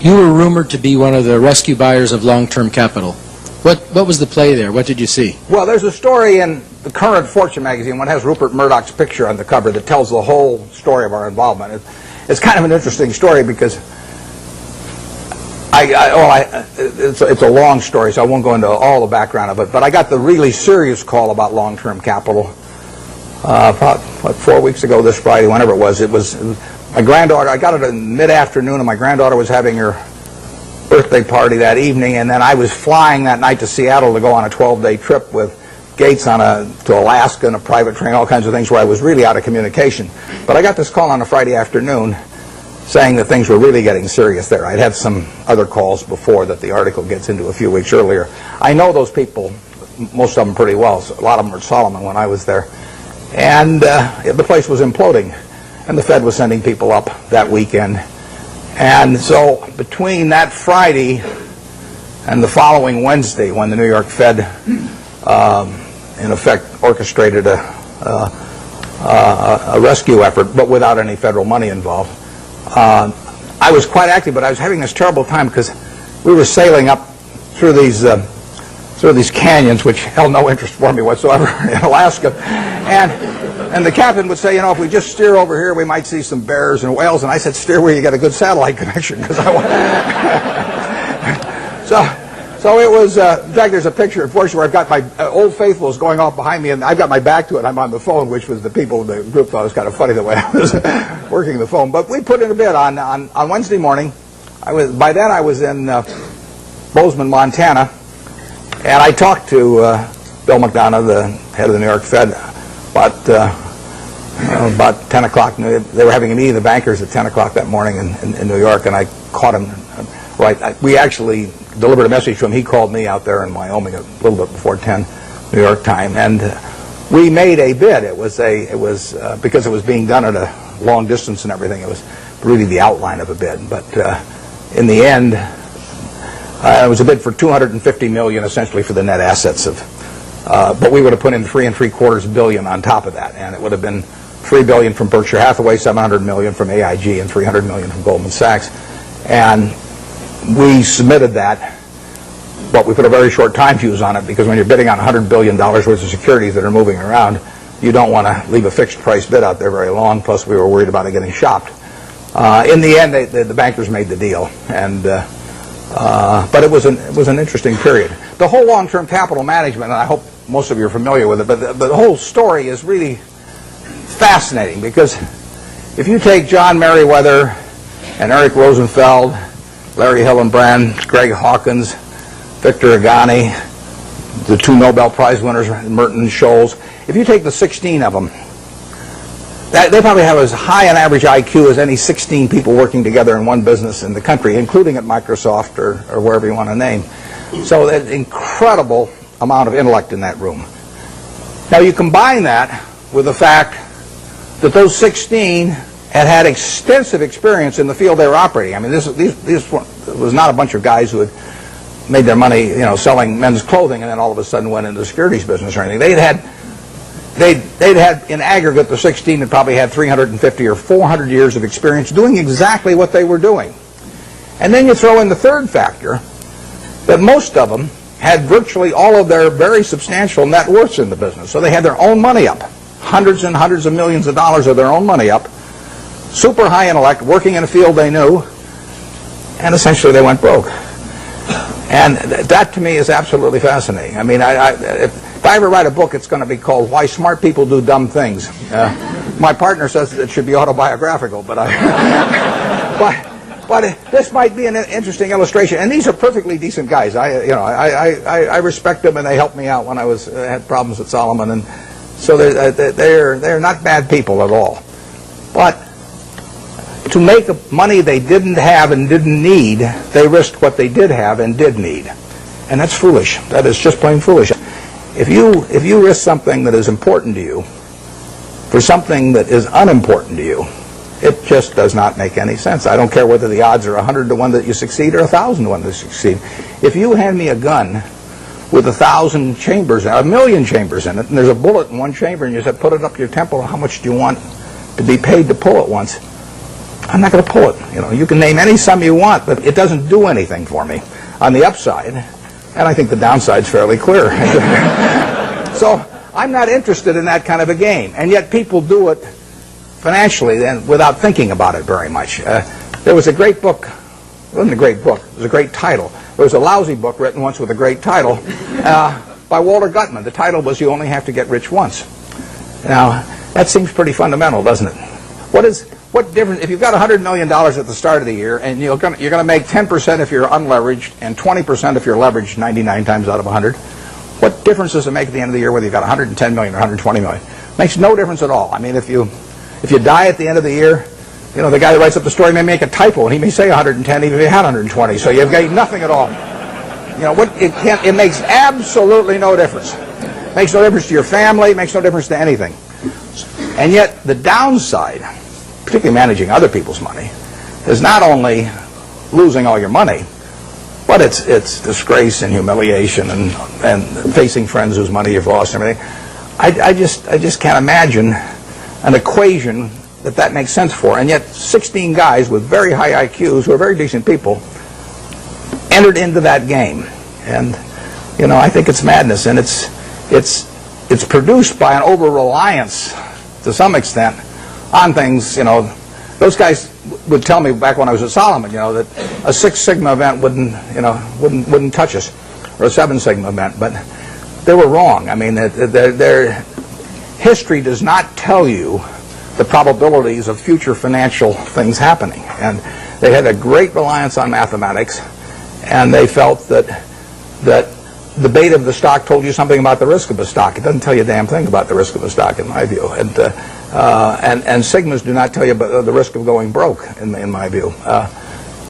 You were rumored to be one of the rescue buyers of long-term capital. What was the play there? What did you see? Well, there's a story in the current Fortune magazine, one has Rupert Murdoch's picture on the cover that tells the whole story of our involvement. It's kind of an interesting story because it's a long story, so I won't go into all the background of it, but I got the really serious call about long-term capital about 4 weeks ago this Friday, whenever it was. It was my granddaughter. I got it in mid-afternoon, and my granddaughter was having her birthday party that evening, and then I was flying that night to Seattle to go on a 12-day trip with Gates to Alaska in a private train, all kinds of things where I was really out of communication. But I got this call on a Friday afternoon saying that things were really getting serious there. I'd had some other calls before that the article gets into a few weeks earlier. I know those people, most of them pretty well. So a lot of them were at Solomon when I was there. And the place was imploding, and the Fed was sending people up that weekend. And so between that Friday and the following Wednesday, when the New York Fed, in effect, orchestrated a rescue effort, but without any federal money involved, I was quite active, but I was having this terrible time because we were sailing up through these canyons, which held no interest for me whatsoever, in Alaska. And the captain would say, you know, if we just steer over here, we might see some bears and whales. And I said, steer where you get a good satellite connection, because I want. So it was. In fact, there's a picture, unfortunately, where I've got my Old Faithfuls going off behind me, and I've got my back to it. I'm on the phone, which was the people in the group thought it was kind of funny the way I was working the phone. But we put in a bid on Wednesday morning. By then I was in Bozeman, Montana, and I talked to Bill McDonough, the head of the New York Fed, about 10 o'clock. They were having a meeting of the bankers at 10 o'clock that morning in New York, and I caught him. We actually delivered a message to him. He called me out there in Wyoming a little bit before 10 New York time, and we made a bid. It was because it was being done at a long distance and everything. It was really the outline of a bid, but in the end, it was a bid for $250 million, essentially for the net assets of. But we would have put in $3.75 billion on top of that, and it would have been $3 billion from Berkshire Hathaway, $700 million from AIG, and $300 million from Goldman Sachs. And we submitted that, but we put a very short time fuse on it, because when you're bidding on $100 billion worth of securities that are moving around, you don't want to leave a fixed price bid out there very long. Plus, we were worried about it getting shopped. In the end, the bankers made the deal, and but it was an interesting period. The whole long-term capital management, and I hope most of you are familiar with it, but the whole story is really fascinating, because if you take John Merriweather and Eric Rosenfeld, Larry Hillenbrand, Greg Hawkins, Victor Agani, the two Nobel Prize winners, Merton and Scholes, if you take the 16 of them, they probably have as high an average IQ as any 16 people working together in one business in the country, including at Microsoft or wherever you want to name. So an incredible amount of intellect in that room. Now you combine that with the fact that those 16 had extensive experience in the field they were operating. I mean, this was not a bunch of guys who had made their money, selling men's clothing and then all of a sudden went into the securities business or anything. They'd had in aggregate, the 16 had probably had 350 or 400 years of experience doing exactly what they were doing. And then you throw in the third factor, that most of them had virtually all of their very substantial net worths in the business. So they had their own money up, hundreds and hundreds of millions of dollars of their own money up, super high intellect, working in a field they knew, and essentially they went broke. And that to me is absolutely fascinating. I mean, if I ever write a book, it's going to be called Why Smart People Do Dumb Things. My partner says it should be autobiographical, but this might be an interesting illustration. And these are perfectly decent guys. I respect them, and they helped me out when I had problems at Solomon, and so they're not bad people at all. But to make money they didn't have and didn't need, they risked what they did have and did need, and that's foolish. That is just plain foolish. If you risk something that is important to you for something that is unimportant to you, it just does not make any sense. I don't care whether the odds are 100 to 1 that you succeed or 1,000 to 1 that you succeed. If you hand me a gun with 1,000 chambers, 1,000,000 chambers in it, and there's a bullet in one chamber, and you said, put it up your temple, how much do you want to be paid to pull it once? I'm not going to pull it. You know, you can name any sum you want, but it doesn't do anything for me on the upside, and I think the downside's fairly clear. So I'm not interested in that kind of a game, and yet people do it financially then without thinking about it very much. There was a great book. It wasn't a great book. It was a great title. There was a lousy book written once with a great title by Walter Gutman. The title was "You Only Have to Get Rich Once." Now, that seems pretty fundamental, doesn't it? What difference if you've got $100 million at the start of the year and you're going to make 10% if you're unleveraged and 20% if you're leveraged 99 times out of 100? What difference does it make at the end of the year whether you've got 110 million or 120 million? Makes no difference at all. I mean, if you die at the end of the year, you know, the guy that writes up the story may make a typo and he may say 110 even if he had 120. So you've got nothing at all. You know, it makes absolutely no difference. It makes no difference to your family. It makes no difference to anything. And yet the downside, particularly managing other people's money, is not only losing all your money, but it's disgrace and humiliation and facing friends whose money you've lost and everything. I just can't imagine an equation that makes sense for. And yet 16 guys with very high IQs who are very decent people entered into that game. And, you know, I think it's madness. And it's produced by an over-reliance, to some extent, on things. You know, those guys would tell me back when I was at Solomon, you know, that a 6 Sigma event wouldn't touch us, or a 7 Sigma event. But they were wrong. I mean, their history does not tell you the probabilities of future financial things happening. And they had a great reliance on mathematics, and they felt that the beta of the stock told you something about the risk of a stock. It doesn't tell you a damn thing about the risk of a stock, in my view. And sigmas do not tell you about the risk of going broke, in my view.